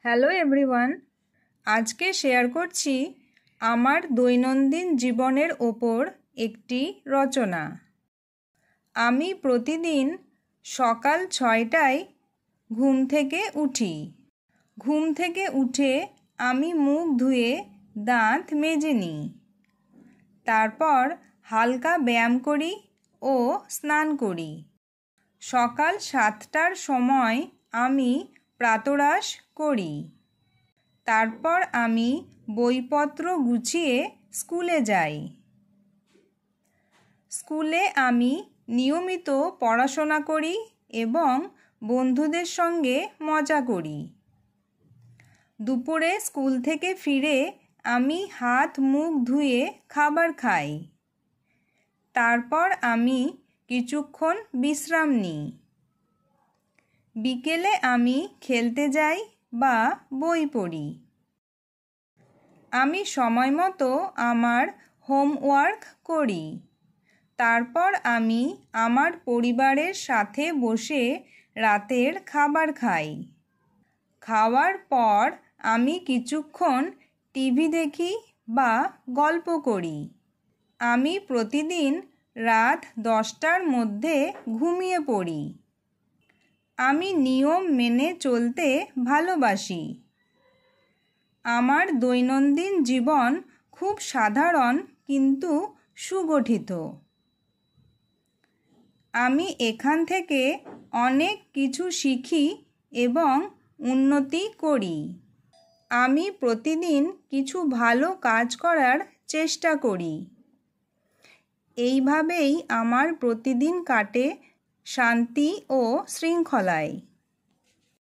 Hello everyone, আজকে share করছি আমার দৈনন্দিন জীবনের ওপর একটি রচনা। আমি প্রতিদিন সকাল 6টায় ঘুম থেকে উঠি। ঘুম থেকে উঠে আমি মুখ ধুয়ে দাঁত মেজে নিই। তারপর হালকা ব্যায়াম করি ও স্নান করি। সকাল 7টার সময় আমি প্রাতরাশ করি। তারপর আমি বইপত্র গুছিয়ে স্কুলে যাই। স্কুলে আমি নিয়মিত পড়াশোনা করি এবং বন্ধুদের সঙ্গে মজা করি। দুপুরে স্কুল থেকে ফিরে আমি হাত মুখ ধুয়ে খাবার খাই। তারপর আমি কিছুক্ষণ বিশ্রাম নিই। বিকেলে আমি খেলতে যাই বা বই পড়ি। আমি সময় মতো আমার হোমওয়ার্ক করি। তারপর আমি আমার পরিবারের সাথে বসে রাতের খাবার খাই। খাওয়ার পর আমি কিছুক্ষণ টিভি দেখি বা গল্প করি। আমি প্রতিদিন রাত 10টার মধ্যে ঘুমিয়ে পড়ি। আমি নিয়ম মেনে চলতে ভালোবাসি। আমার দৈনন্দিন জীবন খুব সাধারণ কিন্তু সুগঠিত। আমি এখান থেকে অনেক কিছু শিখি এবং উন্নতি করি। আমি প্রতিদিন কিছু ভালো কাজ করার চেষ্টা করি। এইভাবেই আমার প্রতিদিন কাটে শান্তি ও শৃঙ্খলায়।